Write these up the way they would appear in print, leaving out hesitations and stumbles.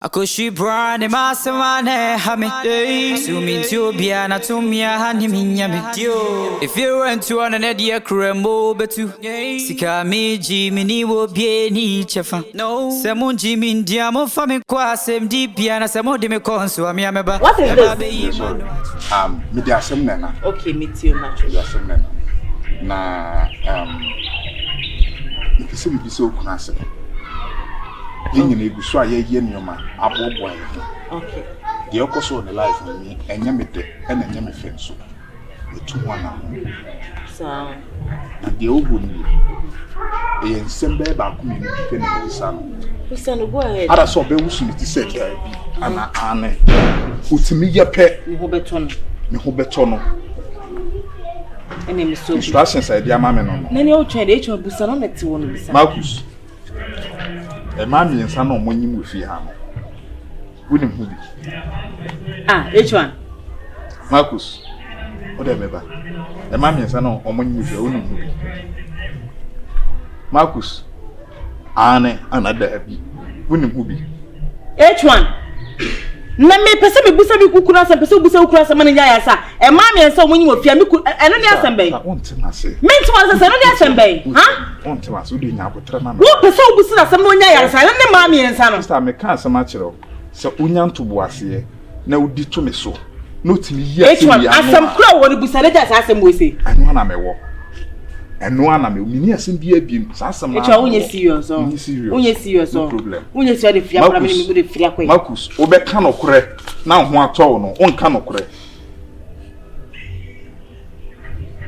Akoshi brand masamane hame Sumi tubia na tumia hani minyame If you went to an edia krembo betu Sika miji mini wo bie ni chefa Semu jimi ndiamo fami kwa semdi bia na semu di me konsu ameba. What is this? Sorry. Media asem nena. Okay, meet you naturally. Media asem nena. Na ikisi bibiso kunase. Yinye eguso aye nyoma abobo aye. Okay. The okoso on the life with me enya mete ena enya me fenso. Etu wana. So, na de ogu ni. E ensembe ba ku mi pe na bisano. Listen, go ahead. Ada so be wusu mi ti se da bi. Ana ane. Utimi ye pe. Me ho beto no. Ene mi so. Instructions I dia ma me no. Na ne o twa de echo busa no neti wo no bisa. Marcus. E ma mi nsa no mo nyim ofi ha no. Wonim hu bi. H1. Marcus. O de beba. E ma mi nsa no mo nyim ofi wonim hu bi. Marcus. Ane anada bi. Wonim hu bi. H1. Na me pese me busa bi kukura sa pese busa kukura sa mane ya sa. E ma me nsa mo nyim ofi mi eno ne asembe. Ontima se. Menti wa sa eno ne asembe. Ha? Ontima se odi nya abotra na. Wo pese busa na sam no nya ya sa. Eno ne ma me nsa no. Mr. me kan sama kire. Se onya ntobo ase na odi to me so. No timi yi H1 asem kura wo ne busa le ja sa asem wo se. Anu na me wo. Enu ana me mini asem bi abiem sa asem na. Echa unye serious o. Unye serious o. Unye serious de fia pra me mi de fia kwa. Marcus, obeka no kore na ho ato no, onka no kore.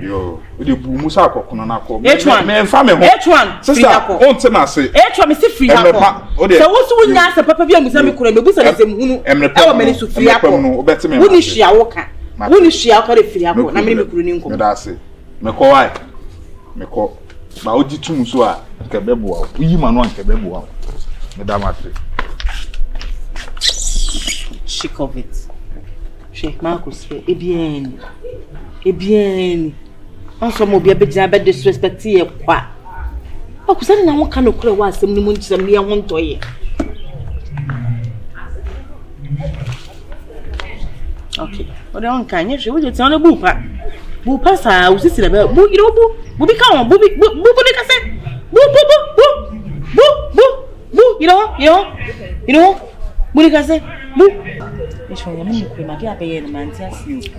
Yo, we de bu musa akokono na akọ. Me mfa me ho. H1. Sister, on tema se. H1 me se free akọ. Se wo so wunya se papa bi amusa me kore me bu se na se hunu. E wo me ni so free akọ. Wuni hia wo ka. Wuni hia akọ de free akọ na me ni kuro ni nko. Me da se. Me ko wai. Meko ba oji tum so a nke beboa uyi ma no nke beboa me da matre shake of it she Marcus ebien anso mo bia bejina be disrespect ye kwa akusani na won ka no kure wa asem ni mu ntisam ni ye ho ntoye okay o de on kan ye hwe wo je ti on bu pasa usisi na bu iro bu bi ka won bu ni ka se bu you know bu ni ka se bu H1 ya me ko ma dia be ye na manti asi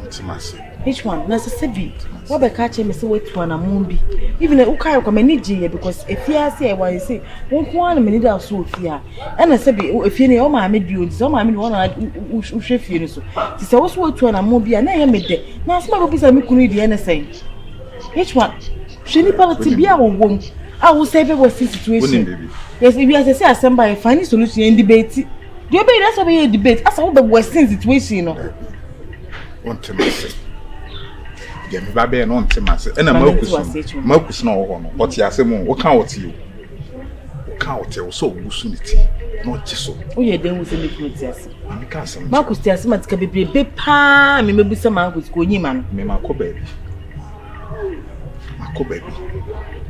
H1 na se sebi wo be ka che me se wetu na mo bi even u kai ko me ni je because efia se e wan se won ko an me ni da so ofia e na sebi efia ne o ma me bi o so ma me won na u hwe fie ni so ti se wo so wetu na mo bi na ye me de na asma go bi se me kunu di ene sen H1 sheni party bia wo wom a wo say be was situation yes if you say assemble find solution in debate do you be that's why you debate as wo be was situation no want to say ya me ba be no ntema se e na Marcus na wo ho no but ya se mo wo kan wo ti wo kan wo te wo so ogusu ni ti no jiso wo ye den wo se me ti ase me kan se Marcus ti ase matika bebrebe pa me mebusa Marcus ko nyima no me mako baby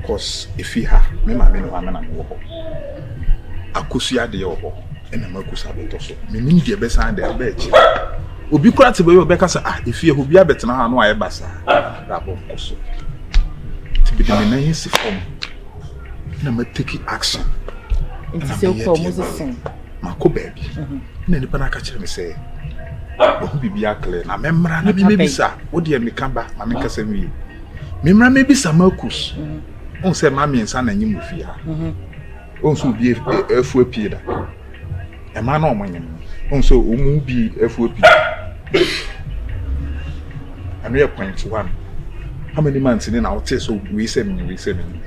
cause if you ha me ma me no amena me wo ho akusu ade ye wo ho e na Marcus abeto so me nim de be san de be echi obi kura te be yo be ka say if you obi abetena ha no aye basa da bo so ti be me na yin si form na ma take action nti se ko Moses mako baby na ni pa na ka kire me say o bibi akle na memra na me bisa wo de me ka ba ma me ka say me memra me bisa Marcus on say ma me nsa na nyim fi ha on so bi efu apie da e ma na omanyem on so omu bi efu apie anu ye point 1 how many months ni na o te so we say me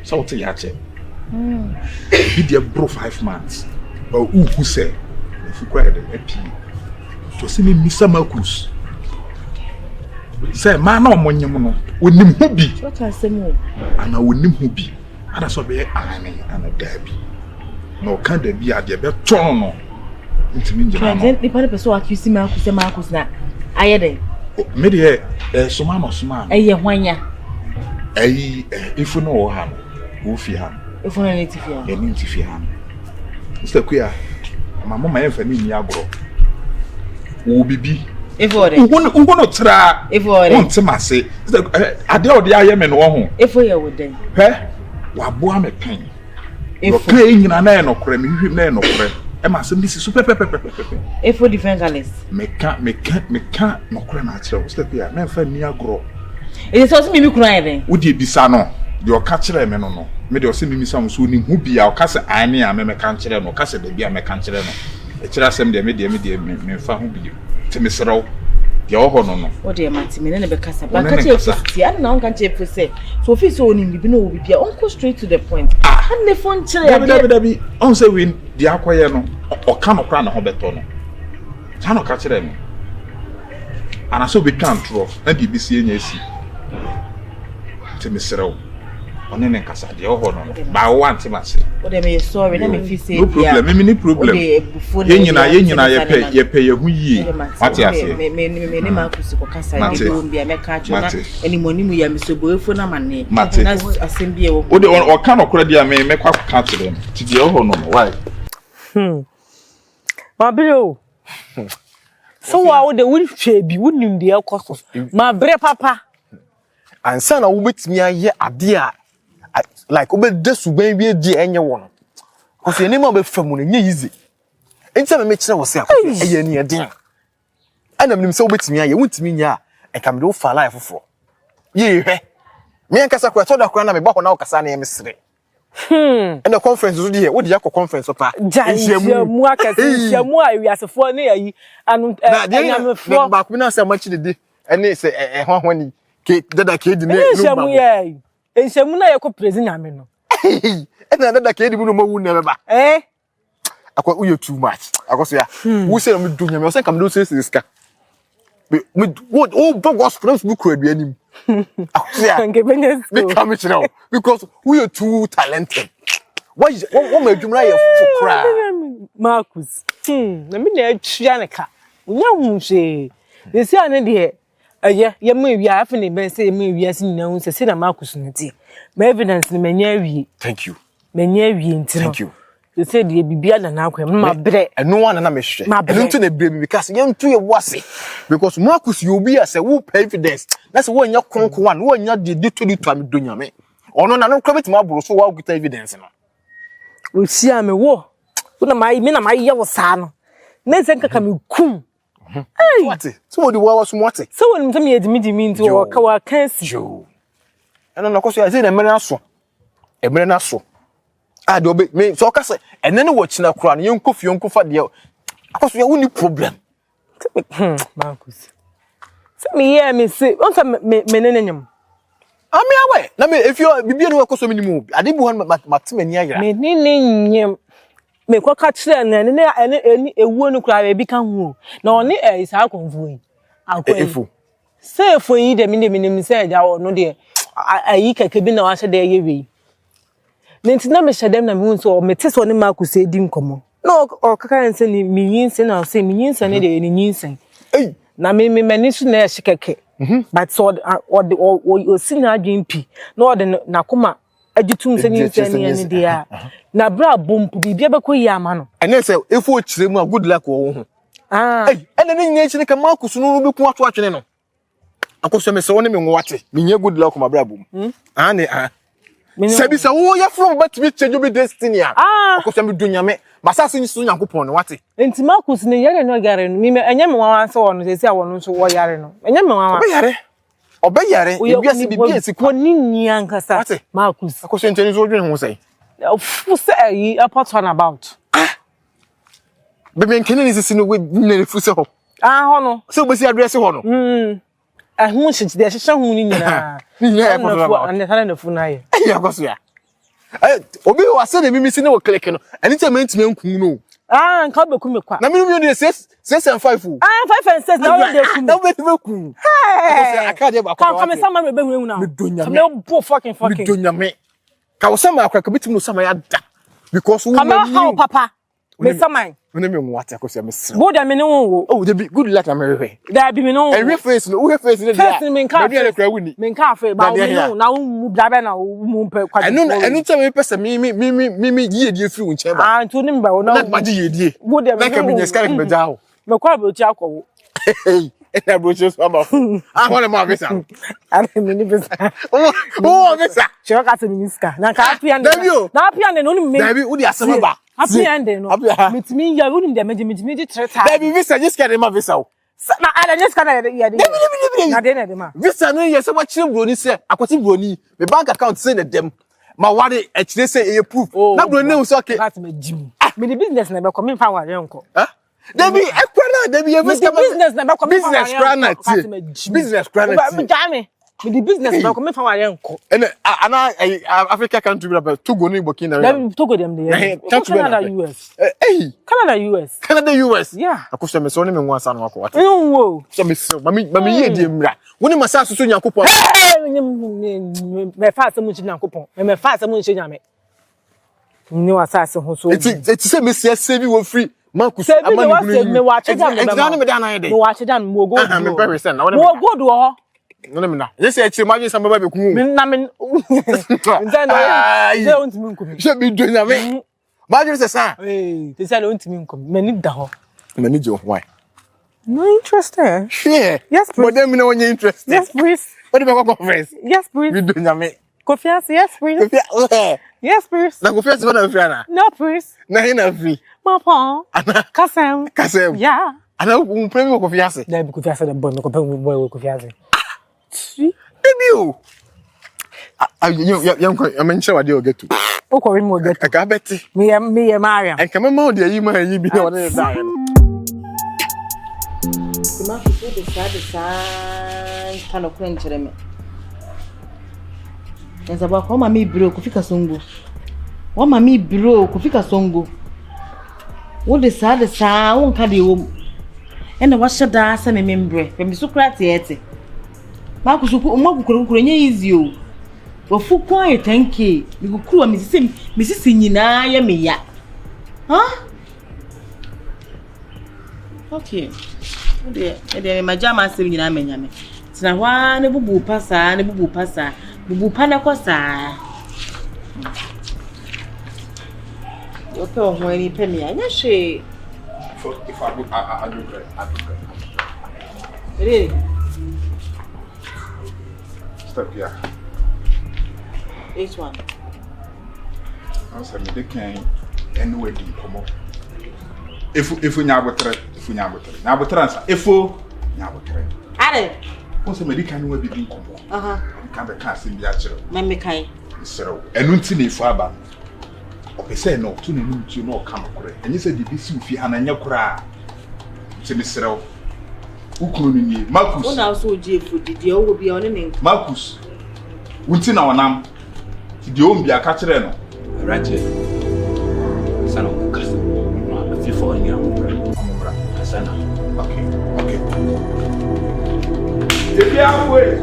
so o te ya che bi dia bro 5 months ba u ku say efu kwa de apie to see me misa Marcus say ma na omanyem no onim hu bi what can say mo ana onim hu bi ada so be ane ana dabi no kan da bi ade be ton no ntimi njina no ni pa person accuse Marcus na ayede me de soma no eye hwanya ifu no wo ha no wo fi ha ifu no ni ti fi ha Mr. Kuya my mama and family near bro. Who be? If ore. Ungono tra. If ore. Won't ma say. Ade odi ayeme no ho. If we would then. He? Wa boa me pen. If we nyina na no kore me hwim na no kore. E ma asem disi super pepe. If we defend Gales. Me can no kore na kire. Step here. Me fa ni agro. It is also me crying then. Wo di bisa no. De o ka kire me no. Me de o se mi sam so ni hu bia o ka se ane a me ka kire no. Ka se de bia me ka kire no. E kire asem de me fa hu bia. Te me sero. Ya ho no. O de mati me na be kasa. Ba ka che fusi. I na on kan che fusi. So if so ni bibi no obi bia. On go straight to the point. And the phone kire ya. Dabi. On say we di akoye no. O ka no kra na ho beto no. Sa no ka kire me. Ana so be kan tro. Na di bi si enya esi. Te me sero. One ne kasa de ho no. Ba wo anti ma se. O de me sorry na me fi say. No problem. Me ni problem. Ye nyina ye pe ye hu yie. Mati ase. Me ma kusi ko kasa ye do bia me ka cho na enimoni mu ya me so boefo na mane. Na asem bia wo. O de o ka no kora dia me kwa ka kire no. Ti de ho no why? Ma bro. So wa wo de wo hwe bi wo nim de ekoso. Ma bre papa. Ansa na wo betimi aye ade a like obe desuban wi di enye wo no cause eni ma be famu no nye easy enti me kire wo se akoso eye ni eden ana mnim se wo betimi aye wontimi nya e kam de wo fa life foforo ye hwe me ankasa kwa to da kwa na me ba ho na wo kasa na ye mesere ena conference so di wo di yakọ conference pa mu akase mu a wiasefo na yayi anu anyamefo ba ko na se ma chide de ene se hwahwani ke dada ke di ne no ba enshemu na yeko prezi nyame no ena dada ke di bu no mawu na beba akwa uye too much akoso ya wo se no me do nyame o se kam do se ska me o bogos Facebook ko aduanim akoso ya me kam chiro because we are too talented what ma adwumra ye fukra Marcus na me na atwa ne ka unya hu hwe esi ane de ye mu wi afa ne ben say mu wi asi nyina hu se na Marcus no ti my evidence ni menya wi thank you menya wi ntino thank you you say de bibia na na akwem ma bre eno wana na mehwe eno nto na bre mi because ye nto ye wase because Marcus you be as a wo evidence na say wo nya konko one wo nya de to am do nyame ono na no kwabeti ma boro so wo gita evidence no o si ame wo na mai me na mai ye wo sa no na se nkaka me kum what so wo di wo was what so won mtami edimi nti wo ka wa kansi jo eno na koso ya say na mere na so de obe me so ka say ene ne wo china kura no yenkofi yenkofa de akoso ya woni problem Marcus so me ya me say on sa me nenanyam ami awe na me if you bibia no akoso minimu ade bu hon matemani ayira me nenanyam me kwa ka kire na ene ewuo no kura be ka hu na oni isa akonfu yi akwa say for yi de me say ja no de ayi keke bi na wa hye de ye wi nti na me hyedem na me hu so me tese oni Marcus edi nkomo na o kaka nse ni minyinse na say minyinse ne de ni nyinse na me mani su na hye keke but so o sina adwempi na o de na koma agitum se nyinse ne de ya na bra bompu bibia be koyi ama no ene se efo o kire mu a good luck wo ho ene ne nyina kire ka Marcus no be ku ato atwene no akoso me se woni me nwate me nya good luck ma bra bom Sabi sa wo ya from but me change be destiny akoso me do nyame basase nyi so Nyankopon no wate enti Marcus ne yare no gare no me enya me wawan se wono se sia wono so wo yare no enya me wawan obeyare ebiase bibia sikwa ni nia nkasa Marcus akoso nteni so odwene ho sei fu se yi apart on about be me nkene ni sisi no we ne fu se ho ho no se obesi address ho no hu shit de hye hu ni nyina ni ya po ande tane na fu na ye ya akoso ya obi wa se na mimi si ne wo click no ani te mentime nkun no nka be ku me kwa na mimi no de 6 and 5 5 and 6 na wo de ku na we be ku akoso akade ba kwa ka me sama me be hu na me donya me bo fucking me donya me ka wo sama akwa ka bitim no sama ya da because wo ma how papa Me saman. When me what akosia me sere. Go there me no wo. Oh, they be good luck am we. There be me no. Every face no, we face no there. First me nka. Be dey kra wuni. Me nka fe ba wo no na wo mu dabe na wo mu pe kwa. Enu tell me person me yie die free unche ba. Ah, to nim ba wo na. Na ma die die. Go there me. Make me nyeska ke be jawo. Me kwa be ti akwo. Hey, na bro just about. I want my visa. I me ni visa. Oh, visa. Che ka se ni ska. Na ka apia ne. Na apia ne no ni me. Dabi, wo di asema ba. Apia ne no. Mitimi ya wo ni de me di treta. Dabi visa just get my visa. Na ala ne ska na ya de. Na de na de ma. Visa no ye se wa chire broni se, akwati broni. Me bank account say na dem. Ma ware e chire say e proof. Na broni no so okay. That me jim. Me the business na be come me fa ware nko. Dabi ekwala dabi e business na be come me fa ware. Business granite. Business granite. Me jame. Me the business na come me fa ware nko. And Africa country be Togo ni Burkina. Dem Togo dem dey. Canada US. Hey. Canada US. Yeah. Akosha me so ni me nwa asa no akwa. Wo. So me so mami ye die mra. Woni masa so Nyankopon. Me fa asem nchi Nyankopon. Me fa asem nchi nyame. Ni wasase ho so. It say me se bi wo free. Marcus Amonu ni. Me wa cheda me. Exam me dan na dey. Me wa cheda me go. Me very send. Mo go do ho. No me na. Yes e chiri maji samba ba be ku. Me na me. Nza na. Ze ontimi nkomi. She bi do na me. Maji se sa. They say ontimi nkomi. Me ni da ho. Me ni jo why? No interest there. Sure. Yes, please. But then me no want interest. Yes, please. What do you go conference? Yes, please. We do na me. Confiance, yes, please. Confiance. Yes, please. Na confiance na free na. No, please. Na hina free. Papa. Kasem. Yeah. Ana un premio confiance. Na be confiance da boy, me ko boy confiance. Baby o. I'm in show dey get to. O ko mo get. I ka beti. Me Mariam. And come ma dey yi ma yi bi na wona die. Ma fi so the sad kind of friend chere me. Nza ba ko mama ibiro kufika songo. Wa mama ibiro kufika songo. Wo de sad won ka de wo. E na wa shada sa me membre. Pe mi so kra tiete. Ma ku so ku mo kukuru nye easy o. Wo fu kwa e 10k. Mi kukuru wa mi sisi nyina ya me ya. Huh? Okay. Ode ma jama sem nyina me nyame. Tina hwa ne bubu pasa, bubu pa na kosa. Wo pe ohun eni pe mi anya hwe. If I do great. Really? Step here. Which one? I said me they can anywhere di komo. If nyabotre ansa. If nyabotre. Are. Won say me they can anywhere bi komo. Kan be kan sim bi a kire. Me kai. Serew. Enu nti na ifu aba. Opese no to na nim tu no ka makore. Enye se bibi si ufi ha na nya kora. Ti me serew. Ukuru ni Marcus. Wona so oji efu didi o wo bia one ne. Marcus. Wunti na wonam. Ti de o mbia ka kire no. Rache. Sana kasa. Ma fi fo ni amumra. Kasana. Okay. If you have way.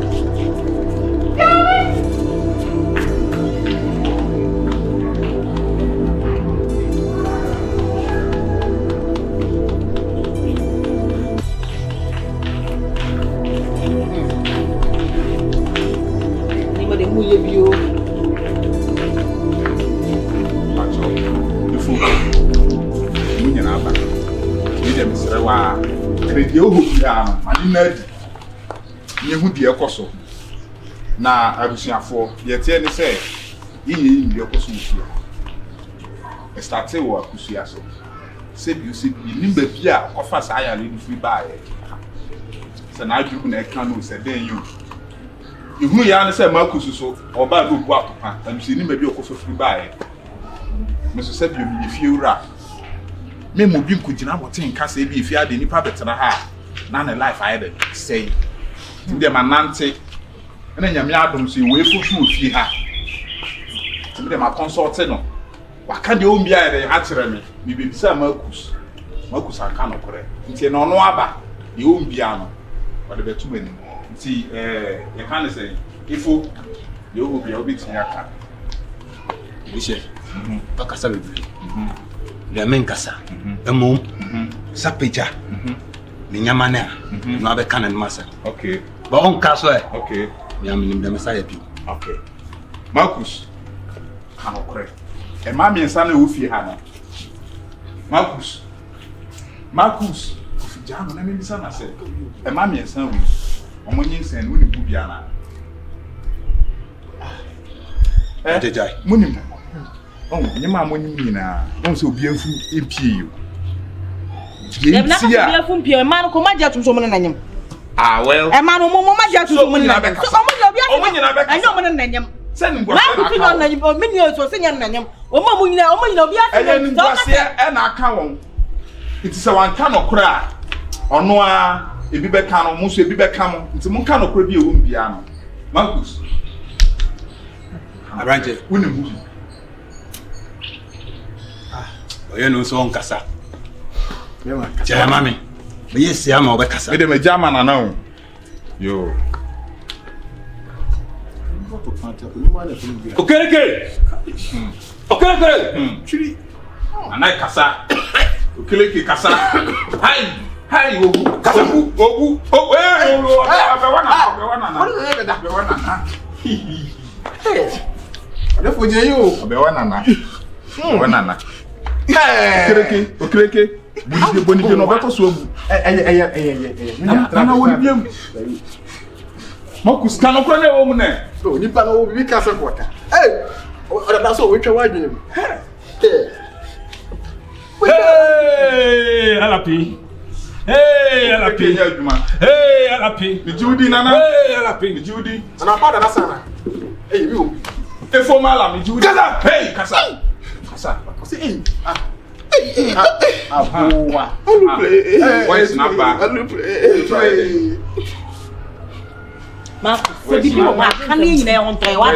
Serwaa kredi ohopia no ani na di nye hu die ekoso na abusuafo ye tie ne se yiyi die ekoso ufia e starte wo akusua so se bi nimba bia ofa sa ya le free buy se na adu na e kan no se den you ihu ya ne se makusu so oba do bu atopa abusi nimba bia okofa free buy me so se bi mi fie wura me mo bi nkugina boten ka se bi ifi ade nipa betena ha na na life aye dey say ndem manante na nyame adom so we fufu ofie ha ndem ma consult no waka de ombi aye dey ha kire me bi bisa makus aka no kore nti no no aba de ombi ano wade betu mani nti ye kan say ifo de obi obi tinya ka bishe akasa bebre the men kasa emo sapeja ni nyamane no abe kan en masa Okay. ba on kaso Okay. ya minim dem sa ya bi Okay. Marcus. Anokore. E ma mi nsa na wo fie ha na. Marcus. Marcus. Kofi jano na me bisa na se. E ma mi nsa wo. Omo nyi nsa no ni bu bia na. Jai. Munim. Oh, nyima mo nyim nyina. Don se obi anfu empie yo. Dem na ka bia fu mpie ma no ko ma ja tunso mo na nyem. Ah well. E ma no mo ma ja tunso mo na nyem. So mo ja bia. O mo nyina be ka. Anyo mo na nyem. Send him Ma ku fi no na nyem. O meni o so se nyem na nyem. O ma mo nyina bia se. Eye ni gwase e na aka won. It is one kan okra. Ono a ebi be kan no mo so ebi be kan mo. Nti mo kan okra bi e wo mbia no. Marcus. Arrange Woni mu. oye no so on kasa je mami me yes ya ma obekasa Me de me jama na na o. Yo. Okereke. Chiri. Anai kasa. Okeleke kasa. Hai ogu. Kasa ogu. Oh eh be wana. Ada foje yo. Be wana na. Okeleke. Boni no beto so ogu. Na woni biem. Marcus kan okro na wo mu ne. So nipa no bi ka se kwota. Oda so we twa wadwene mu. Hey, alapi. Hey, alapi. Hey, alapi. Ni Judi nana. Hey, alapi. Ni Judi. Ana pa da na sana. Mi o. Efo mala mi Judi. Kasa. Hey, kasa. Say Abuwa. Voice number. Marcus, bibi wo ha kan nyina e won toy wa.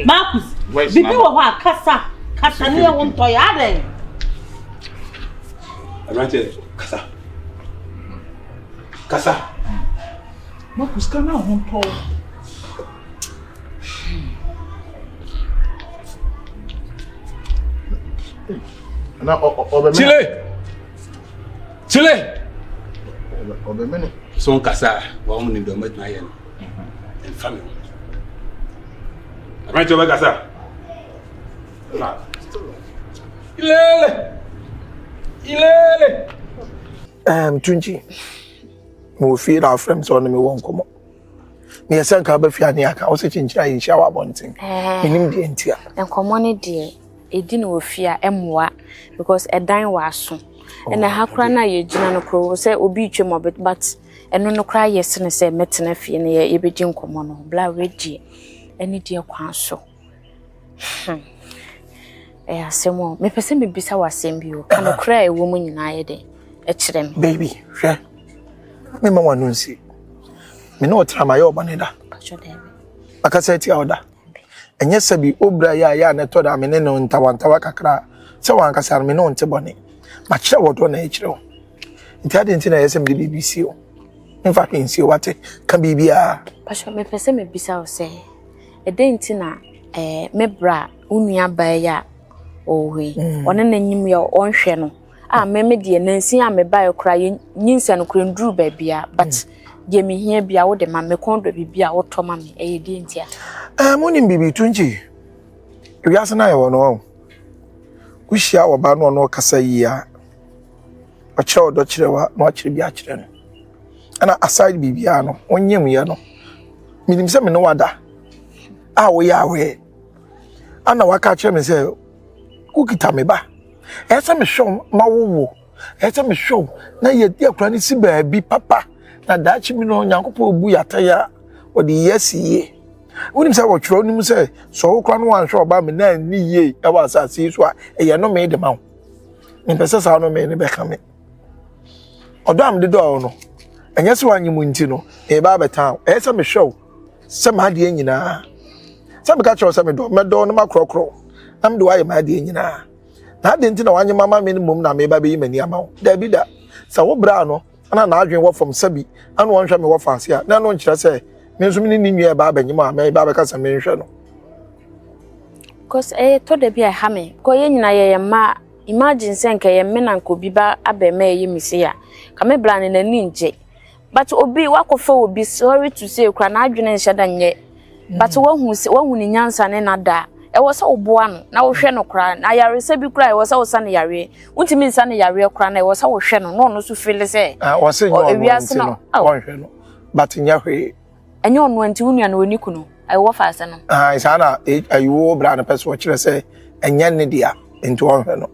Marcus, bibi wo ha kasa ne e won toy ade. Arrange kasa. Marcus kana hon to. na obe Chile. Obe mene. So kasa wa mu ni do met na yen. En family. Arrange obe kasa. Ilele. Tunji. Mo fi ra friends on me won komo. Me yesa nka ba fi ani aka o se chinchira yi sha wa bontin. Minim de entia. Enkomo ne de edi na ofia emwa because edan wa so. Ena hakura na ye gina no kro se obi twem but eno no kra yes ne se metena fie ne ye beji nkomo no bla ready eni de kwa so. Asemo me pese me bisa wasem bi o kana kra ewo mu nyina ye de e kirem Baby, hwe. Me ma wanu nsi. Me no tra ma ye obane da. Akasa ti awda. Enye sabi obra ya na to da me ne no ntawantawa kakra. Se wan kasa me no nte bone. Ma kire wodo na e kire o. Nti ade nti na yesem de BBC o. Nfa nsi o wate ka bibia. Pasho me pese me bisa o se e de nti na me bra unua ba ya owe one na nyim ya onhwe no me de nansi a me ba kra nyinsa no kra nduru ba bia but de me hia bia wo de ma me kondo bibia wo to ma me e de ntia Monim bibi tunji. Wi asana ye wono. Kuhia wo ba no no kasa yi a. O kire odo kire wa no kire bia kire no. Ana aside bibia no onyem ye no. Minim se me no wada. Wo ya we. Ana waka kire me se kukita me ba. Esa me show ma wo. Esa me show na ye di akura ni si ba bi papa. Na dachi mi no nyankopɔ obu yataya odi yesiye. Wonim se wo twro nim se so wo kra no wan hwe oba me na ni ye e wa asase so a eye no me de ma wo. Ni pese sa no me ne be ka me. Odo am de do no. Enye se wanyi mu nti no e ba beta. Esa me show se ma de nyina. Se me ka kyo se me do no makrokro. Am de wa ye ma de nyina. Na de nti na wanyi mama me mum na me ba be yi mani ama wo. Da bi da. Sa wo bra no ana na adwen wo from sabi ana won hwa me wo faase a na no nkira se me nso me ni nua ba banyim a me ba be ka se me nhwe no cause to de bia ha me ko ye nyina ye ma imagine say nka ye me na nka obi ba abema ye mi se ya ka me bra ne nani nje but obi wakofa obi sorry to say kra na adwene nhyeda nye but wahu ni nyansa ne nada e wo se oboa no na wo hwe no kra na yare se bi kra e wo se wo sa ne yare untimi nsa ne yare kra na e wo se wo hwe no no so feel say wo se nyo ewiase no wo hwe no but nya hwe enye ono anti unua na oni kuno ai wo fa ase no isa na ayiwo bra na person wo kire say enya ne dia enti wo hwe no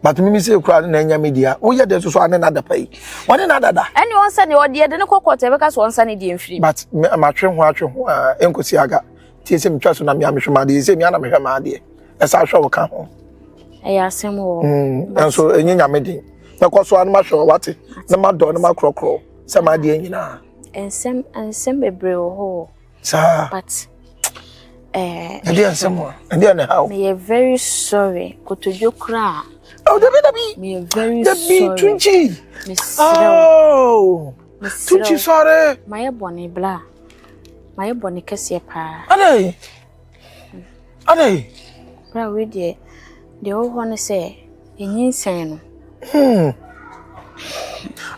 but mimi say kra na enya media wo ye de so ane na da pai wone na dada eni won sa ne odi de ne kokota e be ka so won sa ne di mfiri but ma twe ho enkosi aga tie se mtwa so na me amhwema de se me ana mehwema de esa hwe wo ka ho eya asem wo enso enyenya medin na kwaso anu ma hwe wate na ma do na ma krokro se ma de enyina ensem bebre ho sa but ade ensem wo ade na how me very sorry kotojo kra oh dabi me very sorry tunchi oh tunchi sorry my bone bla my bone kese pa ade bra we de ho ne say enyinsen no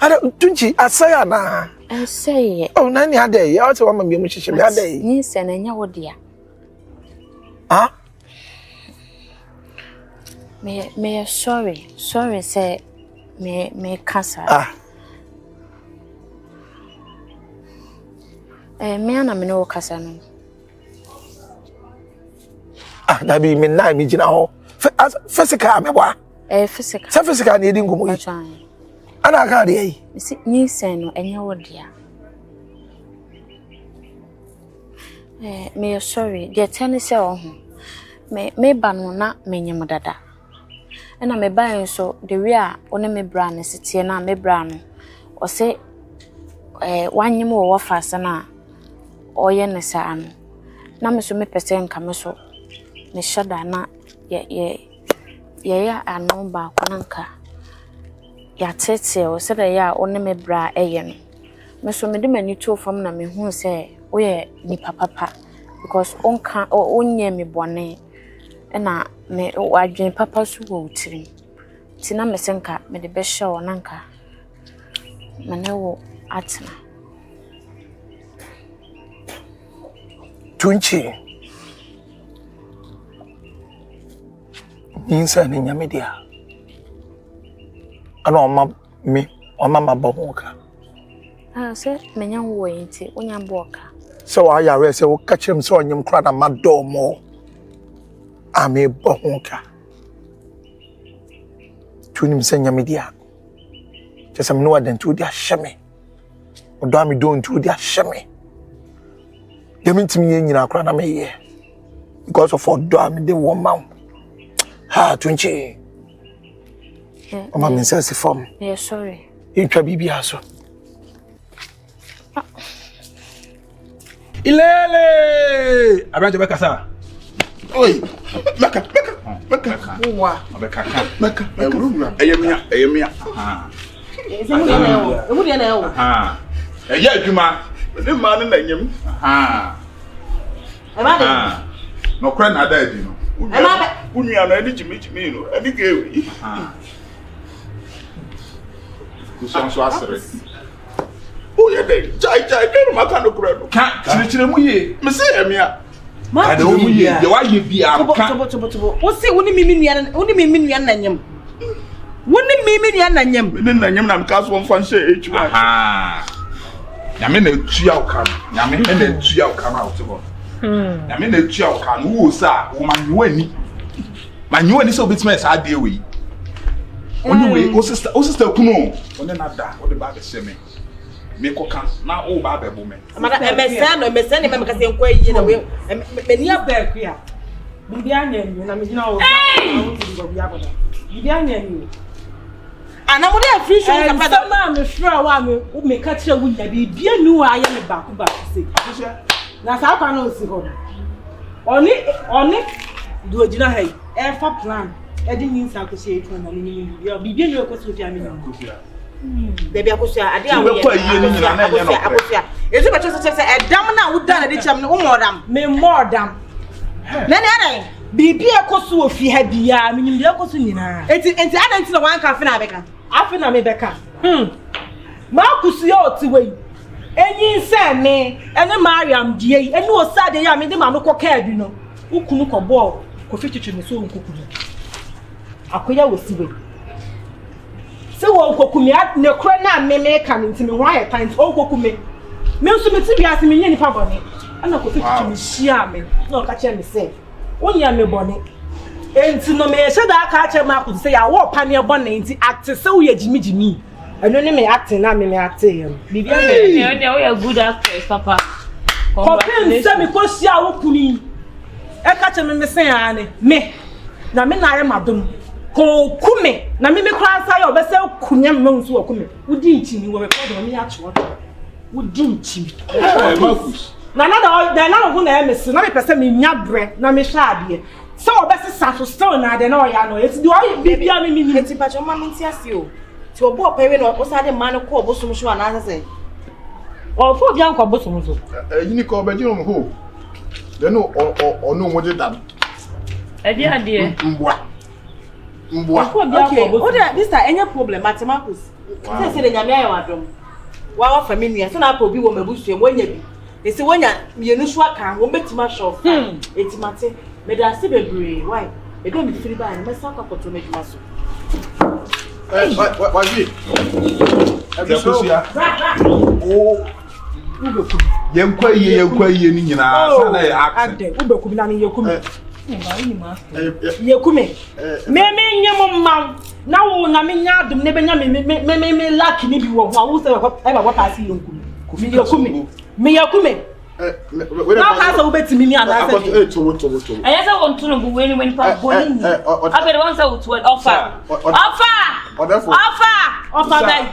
ade tunchi asaya na say oh nani ade ya wate wa mami mu hihye ade nyinsen enya wo dia me sorry say me cancer me ana me no kasa no dabi me na mi gina ho physical me bwa physical na edi ngomo yi ana ka de yi nyinsen no enya wo dia me sorry de tell say oh me ba no na menyem dada ena me ba nso de wi a one me bra ne setie na me bra no o se wanyem wo fase na oye ne sa ano na me so me pese nka me so me shada na ye ya ano ba kwananka ya tete o se de ya one me bra eye no me so me de mani to fam na me hu se oye ni papa because onka onye me bone ena me wadwen papa so wo tiri ti na me senka me de be hye wo nanka mane wo atena tunchi insa ni nyamedia ana oma maboka se menya wo yinti onya boka so wa ya re se wo ka chem so onyem kra na madomo ame boka tunim se nyamedia chesam no adantu dia hyeme odo ame do ntu dia hyeme demintim nyina kra na meye because of odo ame de woman tunchi Oma minsensi form. Yeah, sorry. Intwa bibi aso. Ilele! Abranche beka sa. Oi. Maka. Uwa. Beka. Maka. Eyemia. Emu dia na yo. Eya adwuma. Ne ma no na nyem. Ema de. No kra na da adi no. Unua na ani jimi no. Ani gewi. Kusanso asere. Oye de chai ke maka no kra no. Ka chire mu ye. Me se emia. Ma de mu ye. De wa ye bia ka. Tobo. Wo se woni mimi nua na nyem. Woni mimi nua na nyem. Ne na nyem na mka so mfa nche echu. Nyame na etua uka. Nyame na etua uka na otibo. Nyame na etua uka no wo sa wo manwani. Manwani se obitima sa ade we. Oni we o sister kuno. Oni na da, o de ba be se me. Me koka na o ba be bo me. Amaka emesa ne me kase nko yi na we. Me ni aba ku ya. Bibi anya ni na me gina o. Bibi anya ni. Ana mo dey free show ka fada. Sama me free wa me ka tire wu nya bibi anu wa aye me ba ku se. Na sa kwa no si ho. Oni do gina hai. E fa plan. E di nyin sa ko se etu na ni bibi anu ko so fi ami na. Baby akosia ade a wo akosia ezu be chese edam na wo dan na de chem no wo modam me modam na ne Bibi ekosu ofi ha bia minim de ekosu nyina. Enti adanti na wan ka fe na beka. Afi na me beka. Ma kusu ya otiwe. Enyi nse me ene Mariam die ene Osaa de ya me de ma no koka bi no. Ukunu ko ball ko fi twetwe me so nkokunu. Akoya wosiwe. Se wo nkokumi ne kro na me ka me ntimi ho aye tan o nkokumi. Me nso me ti biase me nyeni pa bone. Ana ko fi twetwe me hia me. Na o ka che me se onya me bone. Enti no me hye da aka che ma ko se ya wo pa ne bone enti acte se wo ye jimi. Eno ne me acting na me acte yam. Bibia me o ya good actress papa. Kopin se me ko hia wo kuni. E ka che me se ya ne. Me na me na aye madom. Ko kume na me kra sa ya obese kunya me nso wo kume. Udi nchimi wo be ko do me ya chewo. Udi nchimi. Marcus. Na na ho na emese na me pese me nya bre na me hwa ade. So obese saso still na de na o ya no. Eti do ayi bibia me ni. Eti pa choma me nti ase o. Ti obo pewe no Osaa de man ko obosom so ana se. O fo bia nko obosom so. Yini ko obaji no ho. De no ono mo je dam. Ade ade. Mbwa. Okay, o de this time any problem Marcus. Say de nyame ayo adom. Wa wa family so na pa obi wo mabusu mo nya bi. Esi wonya mienu so aka wo betima show. Etimate. Me da se bebre. Why? E do me firi ba na me sa kwakoto me djuma so. Waji. Kusia. Oh. Yenkwa iye ni nyina sa na ya act. Ade, ubekum na ni yekume. Yekume. Me nyem mam. Na wo na me nya adum ne benya me lucky ni bi wo ho. Wo se e ba pass yekume. Yekume. Me yekume. Na ka sa ubetimi ni ana sa. To. Aya sa won tunu bu weni weni pa Bonee. Abere won sa wutu offer. Offer dai.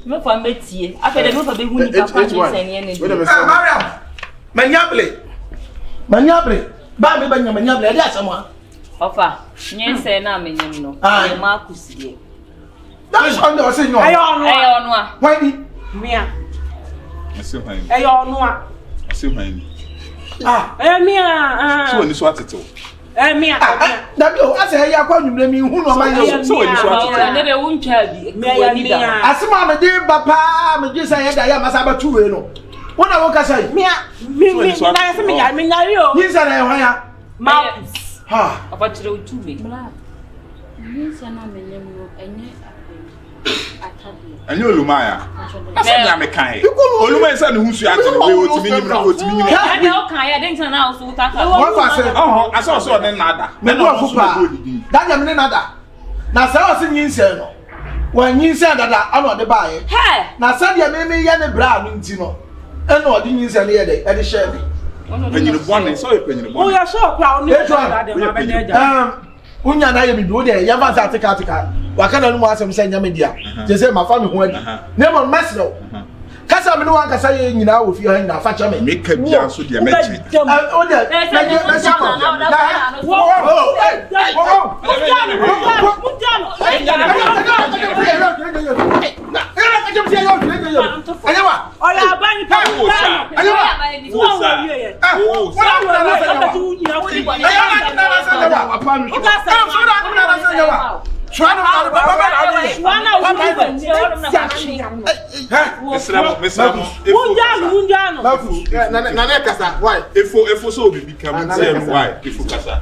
Me fa metie. Abere no fa be huni papa ni sen ye ne. Mariam. Manyable. Ba me banya manyable e dey asamo. Offer. Nyense na menyem no. E ma kusie. That is on the say no. Ayo onu a. Why me? Mia. Ase hwan. Ayo onu a. Ase hwan. Mia. So ni so ateto. Mia. That be o ase ya kwa nwumre mi hu no man yo. So ni so ateto. Ne be wuntwa bi. Mia. Asema me dey papa me gisa ya da ya masa ba tuwe no. Wona wo ka say? Mia. Mi na se me nyari o. Ni sa na hwan ya? Marcus. Ha. Papa tire utu me. Bra. Nyense na menyem no enye atade. Enye olumaya. Asa nya me kan. Olumaya sa ne husu ate no we otimi nyim na otimi nyim. Ade o kan ya den tan na so utaka. Won fa say asa so ne nada. Me do afupa. Da nya me nada. Na sa o se nyinse no. Wan nyinse dada ana de baaye. He. Na sa de me ye ne bra no nti no. Ena odi nyinse ne ye de e de share bi. Penyini bone, so e penyini bone. O ya sure kwa oni de ma be deja. Unya na ye bi do de ya va sa tika. Wakana no mo asem se nya media. Je say ma fa me ho adi. Ne mo mesro. Kasa me no wan kasa ye nyina wo fi ha na fa cha me. Me ka bia so de meche. O de. Na sama. If so be become why if kasa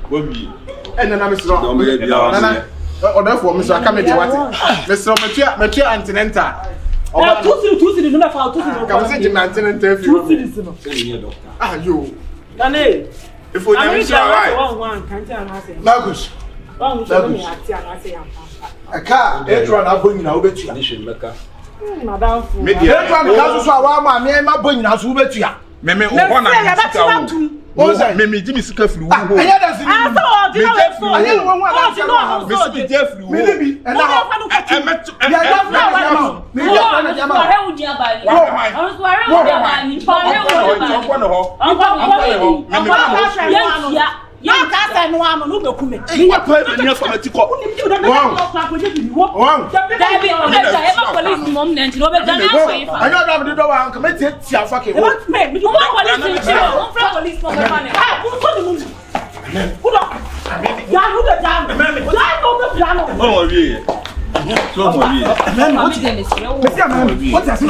what be na Mr. Or therefore Mr. Kamedi what Mr. Matia Antinenta two city no fa two city can say Antinenta if you ah you Dane if you know one can't say Marcus a car run up going now bet you madam fu media run so wa ma me ma boyin na so betua me o na o me Jimmy sika firi wo ho aya da sini ah so di na so aya no won ala me si je firi wo me bi e na ya da na me ya na jama Ware udi abali. Ware udi abali. Ya ka sa no amo no be kume. Ni pa ni afamati ko. Dabi o be ja e ma police mom na nti no be ja na so ifa. Anya da be do wa nka me tie afake. Me Mo police nti o fra police mom be fa ne. Ah, ko ni mu. Put up. Yeah, who the damn? Line on the piano. Oh, yeah. So, What is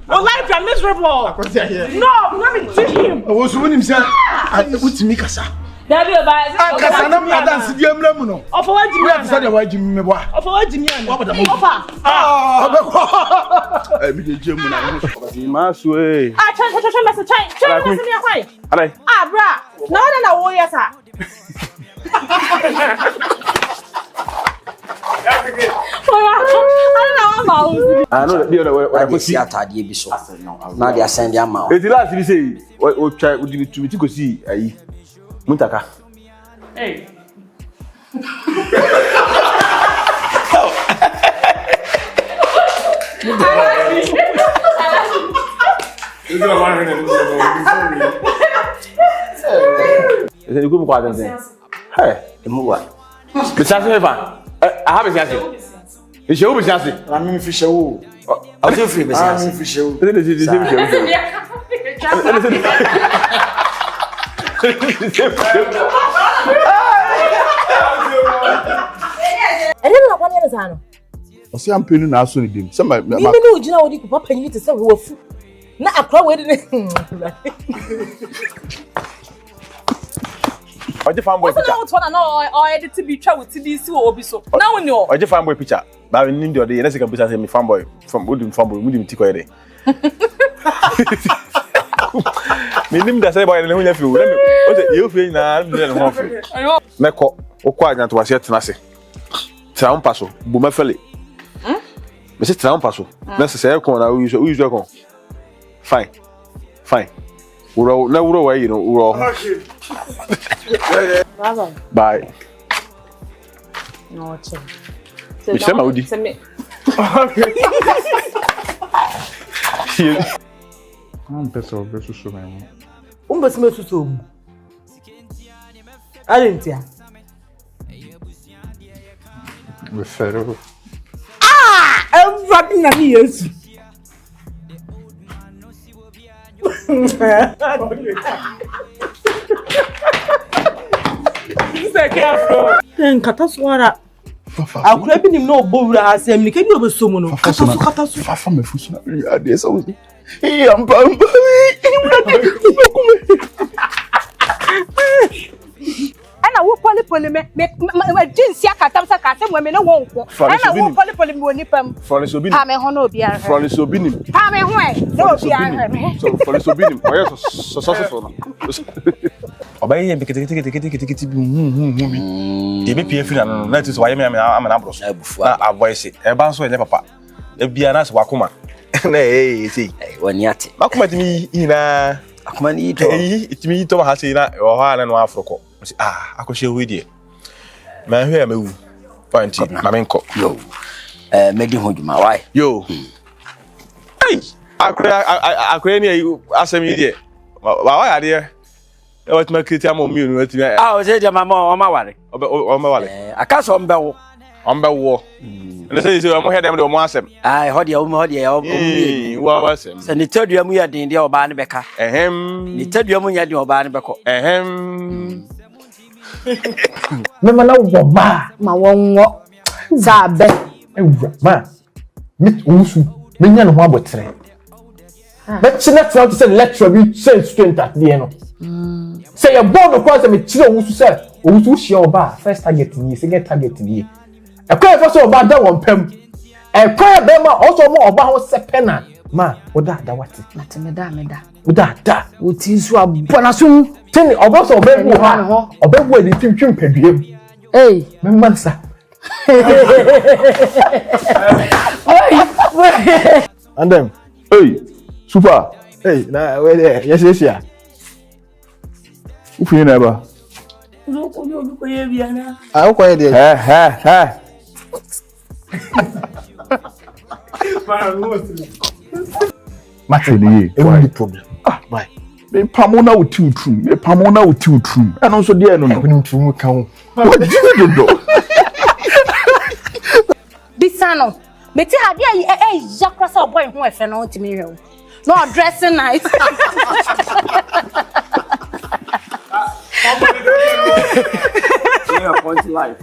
Oh, life, you're miserable. No, let me teach him. I was winning, sir. I put me casa. Daddy, I dance the emblem. Of what you have said, why Jimmy? Of what you mean? What about I be the Jim. Mass way. Ah, try Ah, bra. No, oh, yes, sir. I know that the other way. I could see at the Bishop. Now they are sending them out. It's the last you say, what try would you to see? Muntaka. Hey. Is it good for them? Hey, the move. But I have a chance. It's your chance. I'm in fish. Oh, I'll do free business. I'm in fish. I didn't know what else I know. I say I'm paying now soon. Dim. Somebody. You know, you know what you could papa you to say we were food. Now Akua wedding. I just found boy picture. I edit to be travel to this or be so. Now we know. I just found boy picture. But I need the other. Let's go picture me fanboy from Woodin fanboy. We didn't take away. Me nim da say boy na hunya fi o. Let me. O say you fi na me na ho fi. Meko o kwa anya to wase tena se. Tra on paso. Bu ma fele. Me say tra on paso. Na se say ko na we use ko. Fine. Fine. Uro na uro wa you know uro. Bye. No, chill. Me say ma odi. Okay. I'm better versus so many. Umbes me tutu. Alentia. We ferro. Ah! Everybody na me yes. Then kataswara. Akura bi nim na obowura asem ni kedi obesomu no. Katasu. Fafa me fusu na. Ade so. I'm ana wo poli me jinsi akatam sa ka se mo me na wo nko ana wo poli me woni pam Florence Obinim ha me ho na obi an Florence Obinim ha me ho na obi an so Florence Obinim oya so no obaye yem kete bi bi e be pie fina no na tiso waye me na bro na avoice e ba so ele papa e bia na se wakoma na see Wani ate. makoma timi ina Akuma ni to. Timi to ha se na o ha na no afroko akoshe we die ma hwe ya mewu point ma menko Yo. Medi ho djuma why? Yo. Hey, akure ni asemi die. Wa ya die. E wat ma kriti am omi onu atimi. O se je mama o ma ware. O ma ware. Akaso mbewo. Ombewo. Ne se o mo hedem de o mo asem. Ai ho de o mo de o mi. Wa asem. Se ni tadua mu ya den de o ba ne beka. Ehem. Ni tadua mu ya den o ba ne beko. Ehem. Mema na wo ba ma wonwo zabe ewura ma mit usu menya no ho abotre be china try to say lecture bi say student at the end say your board ko say me chira usu say usu hia oba first target ni second target ni e kwa e so oba da won pam e kwa be ma also mo oba ho se pena ma oda da wati meda oda da oti su abona so tini oba so oba bu ha oba bu edi twintwim paduam me mansa and then Hey, super. hey na we there yes ya Ufi na ba. ko ye biana I ko ye there Match ni. Any problem bye Me pamona ututrum. Me pamona ututrum. And also dear no. When you come. What do you do? Bisano. Meti ha dia yakra sa boy ho efe no ntimi hwe. No dressing nice. Yeah, point life.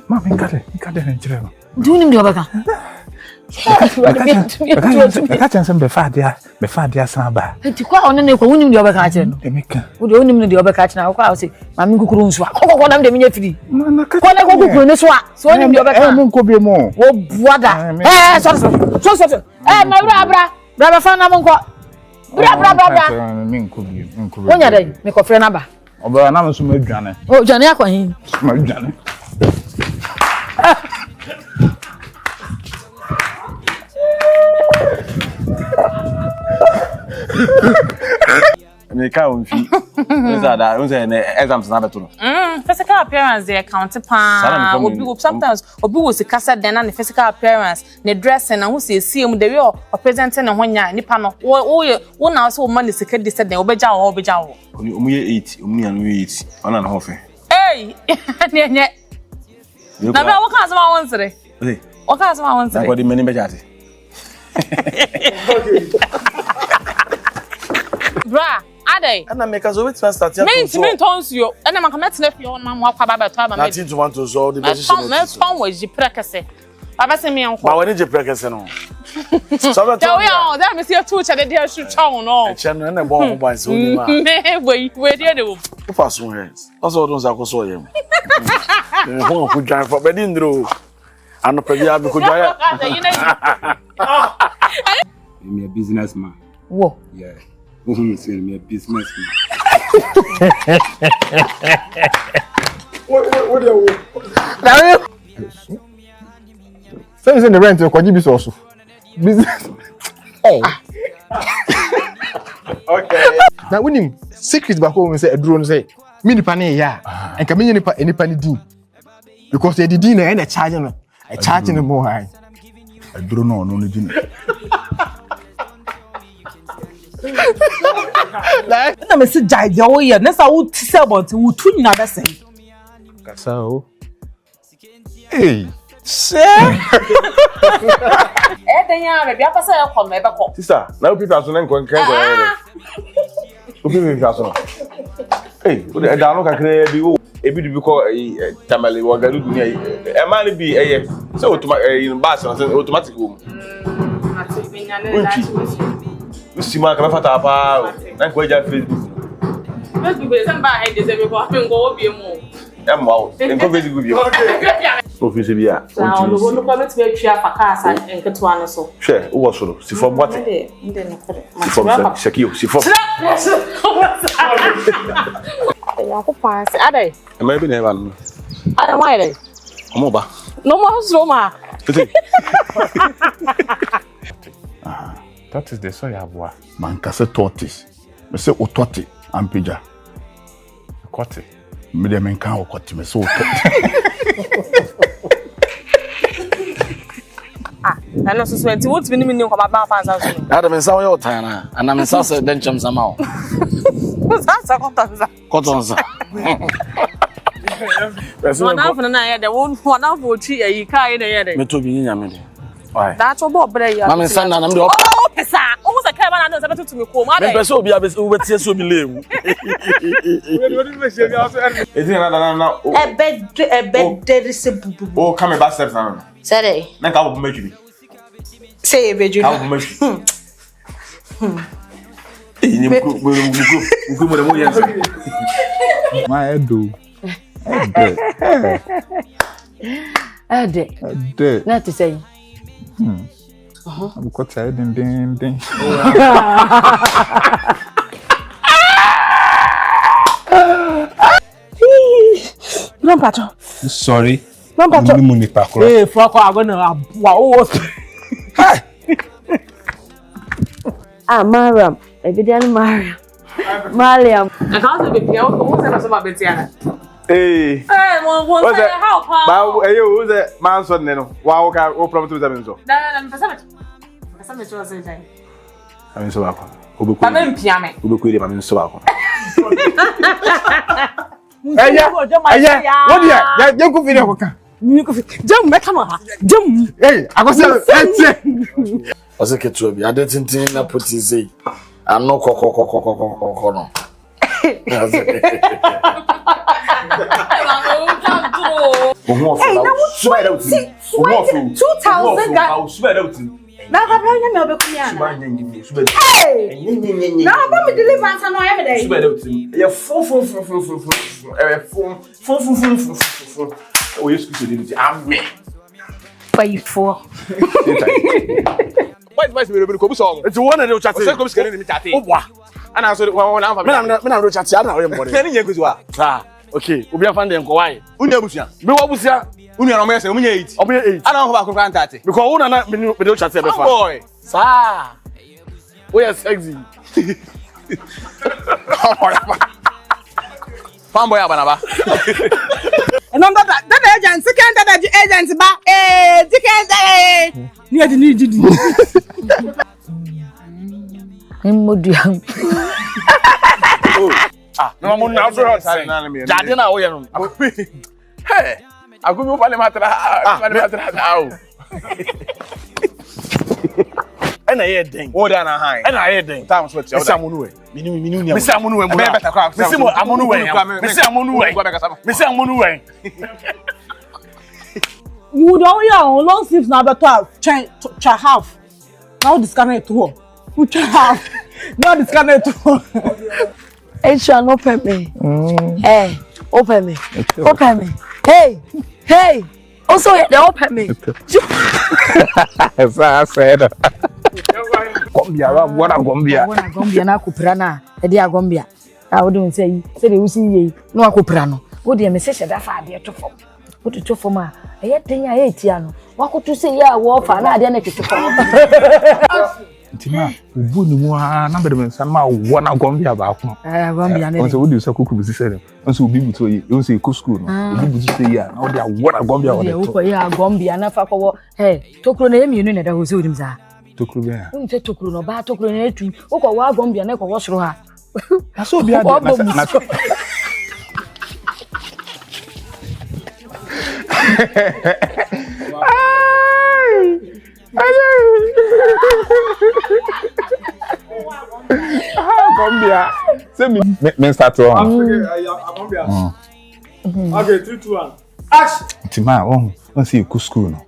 Ma, me kade nchire no. Do you know Obeka? Ka chansen be fa dia san ba. Enti kwa ono ne kwa wonim de Obeka a kire no. Emeka. Wo de wonim de Obeka a kire na kwa say mami nkukuru nso a. Kokoko nam de menya firi. Na ka. Kwa na kokoko ne so a. So wonim de Obeka. Me nko bi mo. Wo buada. So. Bra ba fa na mo nko. Bra. Me nko bi. Wonya dai me ko frɛ na ba. Oba na me so ma dwane. O dwane akwa hin. Ma dwane. Me ka on fi. Is that exams na beto no. Physical appearance they account pa. Sometimes obi wo sika sa den na the physical appearance, the dressing and who say the way of presenting na honya nipa no. Wo na so man the sika dey said den obeja wo. Omu ye 8, omu ya no 8. Ona na ho fe. Hey! Nye. Na bra wo kan sama won sere. Hey. Wo kan sama won sere. Na body many bejate. Bra, ade. And I make us always start here. Me tons you. And na maka met na fi on ma mo akwa baba to aba me. Nothing to want to so the position. Me ton we ji prekese. Baba se me enko. Ba wani je prekese no. So that Tell you, that me see two che dey shoot chow no. Channel na bo mo so ni ma. We dey dey wo. For some hands. Also don't say so yem. Ho ku dwan for bedi ndro. Ano pa bia bi ku dwan. I'm a businessman. Wo. Yeah. I'm a businessman. What do you? So is in the rent ko jibi so. Business. Oh. Okay. Na wonim secret ba ko we say aduro no say me nipa na ya. Enka me nipa ni din. Because the din na charge no. I charge no more high. Aduro no din. Na me se jai dia wo ye na sa wo ti se bon ti wo tu nyina be se. So. Hey. Den ya be bia pasa e kom e be ko. Sister, na opi paso na nko nkan go. Opi me paso. Hey, o de da no kakra bi o ebi du bi ko tamale wo garu dunia e ma ni bi eye. Se automatic wo. Ati bi nya ne da Usi ma ka fata pa na ko ja Facebook. Facebook be samba he de se be ko apen go obi mu. Wow, enko Facebook bi. Office bi a. Na no go no ko met be twa faka asa enketo ane so. Hwe, wo so si fo boate. Nde no kore. Si fo Shakio, si fo. Ya ko pass ade. E ma bi na e ba no. Ade why dey? Omo ba. No more slow ma. That is the soy aboa. Man ka se tortoise. Me se otote ampeja. Kote. Me de men kan okote me so otote. Na no so 20 what be ni ko ba fans house no. Adam en sawo yo tan na. Ana men sa se den cham sama o. Sa kontanza. Kotonza. No na funa na ya de won na fo chi ayi kai na ya de. Me to bi nya me de. Why? That to bo bre ya. Na men sa na me de. Oh, pesa. O mo sa kai ba na no sa betutu me ko ma de. Me pesa obi abesi wo betie so mi lewu. Ezi na. Ebe there is a bubu. O come back steps na. Sere. Na ka wo meju bi. Say beju. Ka wo meju. Ni mko mo de mo yense. My edo. Ade. Na to say. I'm quite tired ding. Grandpa. Sorry. Grandpa. Eh, fuck agona wa o. Mariam. Ebidian Mariam. Na ka so be pia o se so ba betiana. Hey. Mo say how pa. Ba eyo o se man so ne no. Wa o ka o promise to me so. Na pesa me to say jai. I'm so back. Obeku. Pame mpiame. Obeku dey mame so back. Aya. What dia? Ya ku video ko kan. Ni ko fi. Jam me kama ha. Jam. Hey, akosi etie. Ose ketu bi ade tintin na poti sei. Ano kokokokokokoko no. Hey, now what's 2,000 Now I bring me obekumia. Hey! Now I'm me deliver answer no every day. Yeah, four. Oh, yes, you I'm me. Pay for. Why me go so? It's one of the chat. Say go skele ni mi chat. Oh, wa. And I said one am Me na do chat ya na we mbode. Kani nye kuzi wa. Ah, okay. Obi afan dem ko why? Unya busia. Me wa busia. Unya no me say unya 8. Obi 8. Ana ho ba ko kan 30. Because una na me do chat e be fa. Boy. Sa. We are sexy. Fanboy abanaba. Remember that agent, second that agent ba second ni adi ni didi. Imodiam. No mo na so hot. Jade na wo ye no. Hey. Agumi o bale matra. Aw. Ena ye den. O da na han. Ena ye den. Tam so tia. Mesi Amonu we. Mini Mesi Amonu we mo. Be better kwa. Mesi mo Amonu we. Mesi Amonu we. Mesi Amonu we. You don't ya long sleeves na better try half. Now discount it to. You try half. Now discount it to. It shall not open me. Hey, open me. Open me. Hey. Also, they open me. As I said. Gombia, what a Gombia. When I Gombia na kuprana, e dia Gombia. I wouldn't say they will see ye. No akuprano. Would you message that far dear to form? Put it to for ma. A yet thing I ate yano. What could you say? Yeah, wolf and I didn't to form. Tima, ubu ni mo na be dem san ma wo na Gombia ba ko. Gombia na. On se wo di so kuku bi se dem. On se obi buto yi, on se ko school no. Obi buto se ya, na wo dia wo na Gombia wo de to. Wo ya Gombia na fa ko hey, tokro na emienu na da ho se odim za. Tokro be ya. Unse tokro no ba tokro na etu. Wo ko wa Gombia na ko wo soro ha. Aso bi ade na. Gombia. Say me start on. Okay, 3 2 1. Action. Tima, on see ku school no.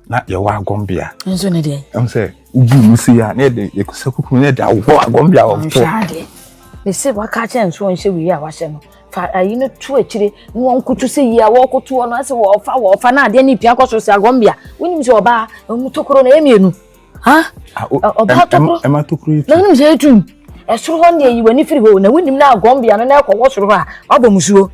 Na ye wa Gombia. Nso ne de. Am say ubu mu see ya na de ye kusa kuku na de wo Gombia wo. Shade. Me se wa ka che nso on hye wi ya wa hye no. Fa ayi no tu akire ni won kutu se yi a wo kutu no ase wo fa na ade ni pia kwaso se Gombia. Woni mi se oba mu tokoro na emienu. Ha? Oba tokoro. E ma tokoro yi. Na woni mi se etu. Esoro ho ne yi wani firi ho na woni mi na Gombia no na ko wo soro ha. Obomusuo.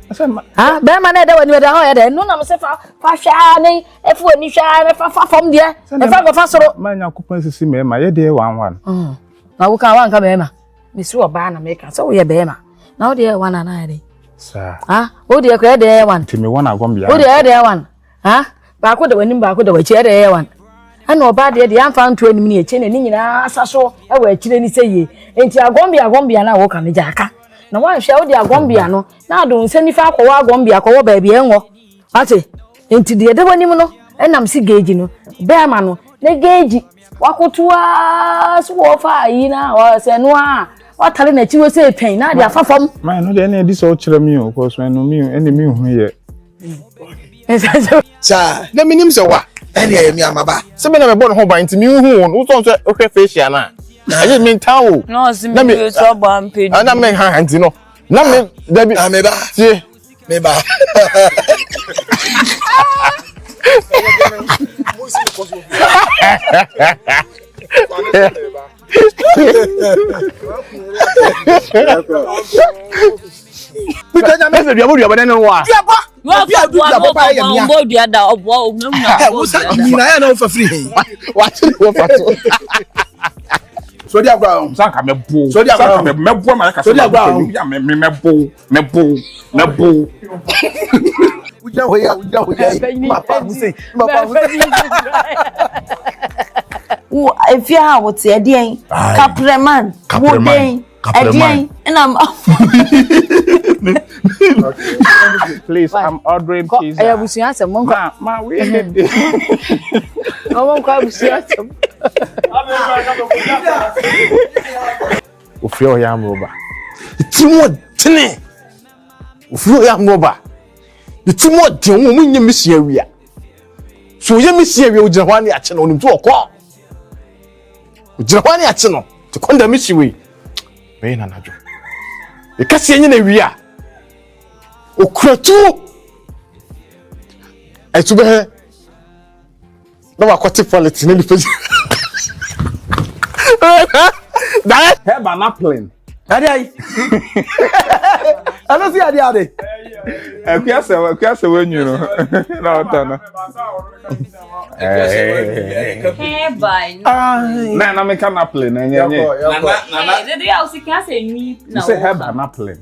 Ha? Be ma na de wani de ho ya de no na me se fa hwa ne efu ani hwa na fa fam de. E fa go fa soro. Ma nya kupon sisi me ma ye de wan. Na wo ka wan ka be ma. Me su oba na me ka so wo ye be ma. Na wo de wan na de. Sir. Ha? Wo de ko de wan. Timi wana Gombia. Wo de wan. Ha? Ba ko de wani ba ko de wa chi de wan. Ana oba de amfa nto anim ne eche ne nyina asaso e wa akire ni seye. Enti Gombia na wo ka me jaka. Na wan hwe wo de Gombia no na ado nsani fa akọ Gombia akọ ba bia enwo. Ate. Enti de wani mu no enam si geji no. Be ama no ne geji wakotua so wo fa yi na o se no a watale na chiwo se pen na de afafam. Man no de na di so kire mi o cause when no mi ene mi hu ye. Sa, na minim se wa. Ene ya mi amaba. Se me na me bon ho ban ti mi hu wo so so o hwe facial na. Aye mi ntan o. No si mi so ba mpe. Na me ha anti no. Na me da bi. Me ba. Tie. Me ba. Because I'm messing you about no wa. So dia gba sanka me bo. So dia gba me bo ma ka so dia gba me bo. Uja hoya. Papa mu say. wo efie ha wo te eden kapreman wo den eden and Please, I'm ordering pizza. I was saying some Ma, we need this. I won't come see some. Ofio ya mroba. Timo tene. Ofio ya mroba. The timo de wo munye misi awia. So ye misi awia ojira hwani ache no onimtu okọ. Ojira hwani ache no. Te konda misi we. We na najo. E kasi enye na awia. Okratu. Ai tube he. Na wakwati quality ne life. That Have an apple. Ade ai. Ano si ade ade. Kiase when you know. No, no. Hey, bye. Na me can apple na nye. Nana. Did you also can say me? You say have an apple.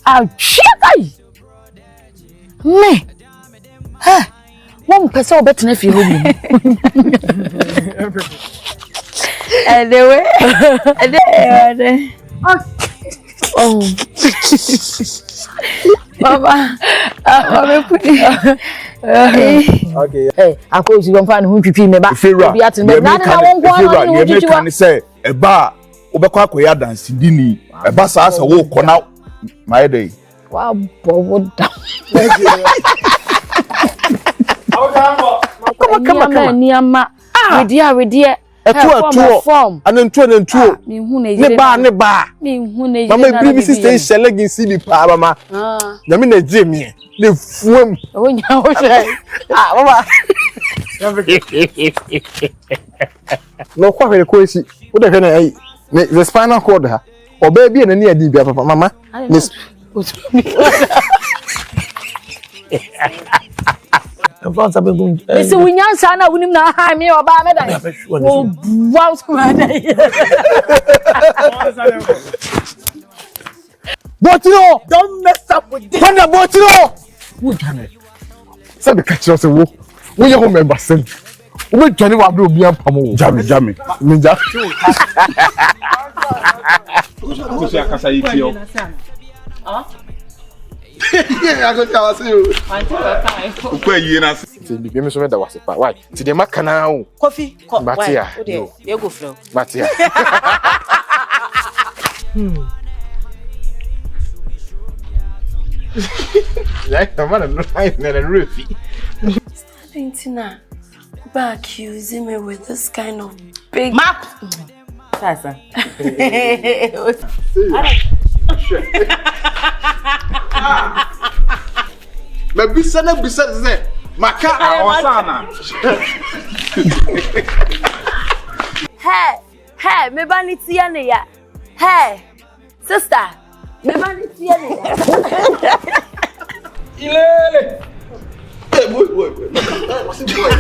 Ah, chikai. Me. Ha. Won pese obetena fi hobi. Anyway. Oh. Mama. Okay. Hey, Akua si gon fa ne hu twipi me ba. Obi atin be na won kwa no ni twipi wa. Can say eba obekọ akoya dance dini eba sa asa wo kọ na my day. Wa bowo da. Come. Niama. We dia. Etu anentu. Ne ba. Me hu ne. Mama bibi sister share legacy bi pa mama. Na me na je me. Ne fuam. Onya o hwe. Mama. No kwa hwere ko esi. Wo de hwe na ai. The spinal cord ha. Oba bi na ne adi bi papa mama. Ese winyansa na wunim na ha me oba me dan. Wo wow squad. Botino, Don't mess up with this. Panda Botino. Wo jane. Sabe ka kire se wo. Wo ye ho member sen. Wo be jane wa be obi ampam wo. Jame. Ninja. Ko se akasa yitio. I go tell you. Ko yi na se. Ti bi me so me da wase pa. Why? Ti de makana o. coffee Matia. Why? You go flow. Matia. Like the man no I na rufi. Tina, back accusing me with this kind of big Map. Sasa. Na bisa ze maka Osana. Hey, me bani tia ne ya. Hey, sister, me bani tia ne ya. Ilele. Boy. What's it boy?